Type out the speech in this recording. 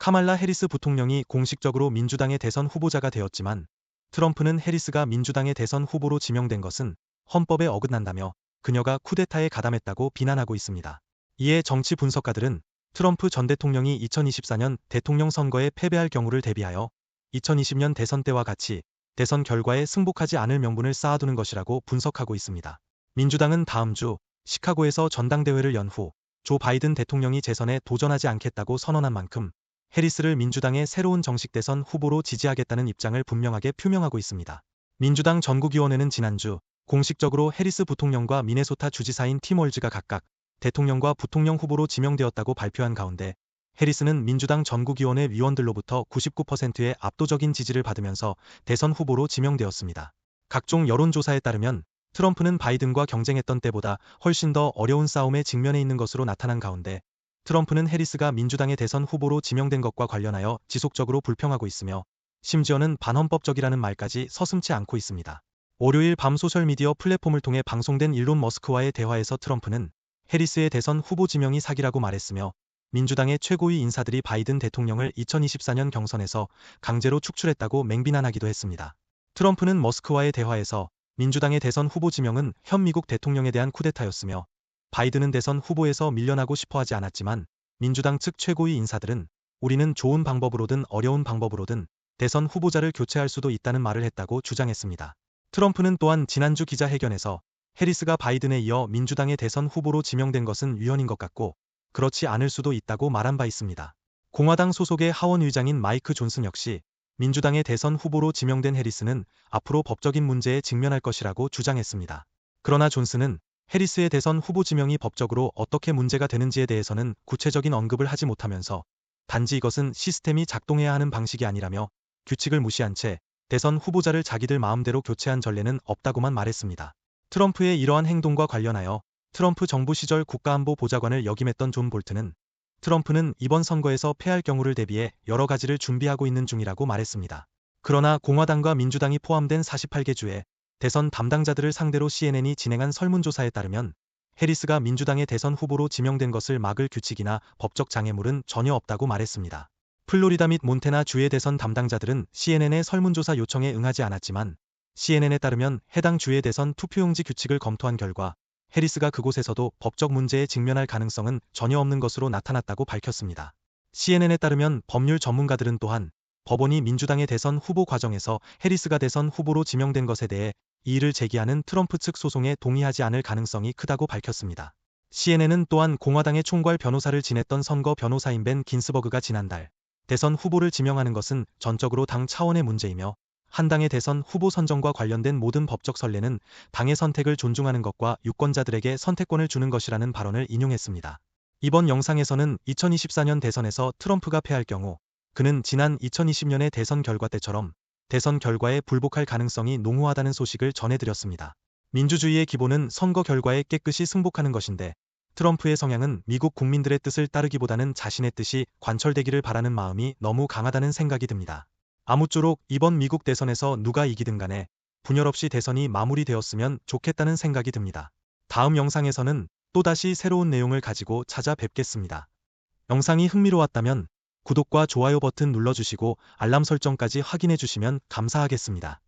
카말라 해리스 부통령이 공식적으로 민주당의 대선 후보자가 되었지만 트럼프는 해리스가 민주당의 대선 후보로 지명된 것은 헌법에 어긋난다며 그녀가 쿠데타에 가담했다고 비난하고 있습니다. 이에 정치 분석가들은 트럼프 전 대통령이 2024년 대통령 선거에 패배할 경우를 대비하여 2020년 대선 때와 같이 대선 결과에 승복하지 않을 명분을 쌓아두는 것이라고 분석하고 있습니다. 민주당은 다음 주 시카고에서 전당대회를 연 후 조 바이든 대통령이 재선에 도전하지 않겠다고 선언한 만큼 해리스를 민주당의 새로운 정식 대선 후보로 지지하겠다는 입장을 분명하게 표명하고 있습니다. 민주당 전국위원회는 지난주 공식적으로 해리스 부통령과 미네소타 주지사인 팀 월즈가 각각 대통령과 부통령 후보로 지명되었다고 발표한 가운데 해리스는 민주당 전국위원회 위원들로부터 99%의 압도적인 지지를 받으면서 대선 후보로 지명되었습니다. 각종 여론조사에 따르면 트럼프는 바이든과 경쟁했던 때보다 훨씬 더 어려운 싸움에 직면해 있는 것으로 나타난 가운데 트럼프는 해리스가 민주당의 대선 후보로 지명된 것과 관련하여 지속적으로 불평하고 있으며 심지어는 반헌법적이라는 말까지 서슴지 않고 있습니다. 월요일 밤 소셜미디어 플랫폼을 통해 방송된 일론 머스크와의 대화에서 트럼프는 해리스의 대선 후보 지명이 사기라고 말했으며 민주당의 최고위 인사들이 바이든 대통령을 2024년 경선에서 강제로 축출했다고 맹비난하기도 했습니다. 트럼프는 머스크와의 대화에서 민주당의 대선 후보 지명은 현 미국 대통령에 대한 쿠데타였으며 바이든은 대선 후보에서 밀려나고 싶어하지 않았지만 민주당 측 최고위 인사들은 우리는 좋은 방법으로든 어려운 방법으로든 대선 후보자를 교체할 수도 있다는 말을 했다고 주장했습니다. 트럼프는 또한 지난주 기자회견에서 해리스가 바이든에 이어 민주당의 대선 후보로 지명된 것은 우연인 것 같고 그렇지 않을 수도 있다고 말한 바 있습니다. 공화당 소속의 하원 의장인 마이크 존슨 역시 민주당의 대선 후보로 지명된 해리스는 앞으로 법적인 문제에 직면할 것이라고 주장했습니다. 그러나 존슨은 해리스의 대선 후보 지명이 법적으로 어떻게 문제가 되는지에 대해서는 구체적인 언급을 하지 못하면서 단지 이것은 시스템이 작동해야 하는 방식이 아니라며 규칙을 무시한 채 대선 후보자를 자기들 마음대로 교체한 전례는 없다고만 말했습니다. 트럼프의 이러한 행동과 관련하여 트럼프 정부 시절 국가안보 보좌관을 역임했던 존 볼튼은 트럼프는 이번 선거에서 패할 경우를 대비해 여러 가지를 준비하고 있는 중이라고 말했습니다. 그러나 공화당과 민주당이 포함된 48개 주의 대선 담당자들을 상대로 CNN이 진행한 설문조사에 따르면 해리스가 민주당의 대선 후보로 지명된 것을 막을 규칙이나 법적 장애물은 전혀 없다고 말했습니다. 플로리다 및 몬태나 주의 대선 담당자들은 CNN의 설문조사 요청에 응하지 않았지만 CNN에 따르면 해당 주의 대선 투표용지 규칙을 검토한 결과 해리스가 그곳에서도 법적 문제에 직면할 가능성은 전혀 없는 것으로 나타났다고 밝혔습니다. CNN에 따르면 법률 전문가들은 또한 법원이 민주당의 대선 후보 과정에서 해리스가 대선 후보로 지명된 것에 대해 이의를 제기하는 트럼프 측 소송에 동의하지 않을 가능성이 크다고 밝혔습니다. CNN은 또한 공화당의 총괄 변호사를 지냈던 선거 변호사인 벤 긴스버그가 지난달 대선 후보를 지명하는 것은 전적으로 당 차원의 문제이며 한 당의 대선 후보 선정과 관련된 모든 법적 선례는 당의 선택을 존중하는 것과 유권자들에게 선택권을 주는 것이라는 발언을 인용했습니다. 이번 영상에서는 2024년 대선에서 트럼프가 패할 경우 그는 지난 2020년의 대선 결과 때처럼 대선 결과에 불복할 가능성이 농후하다는 소식을 전해드렸습니다. 민주주의의 기본은 선거 결과에 깨끗이 승복하는 것인데 트럼프의 성향은 미국 국민들의 뜻을 따르기보다는 자신의 뜻이 관철되기를 바라는 마음이 너무 강하다는 생각이 듭니다. 아무쪼록 이번 미국 대선에서 누가 이기든 간에 분열 없이 대선이 마무리되었으면 좋겠다는 생각이 듭니다. 다음 영상에서는 또다시 새로운 내용을 가지고 찾아뵙겠습니다. 영상이 흥미로웠다면 구독과 좋아요 버튼 눌러주시고 알람 설정까지 확인해 주시면 감사하겠습니다.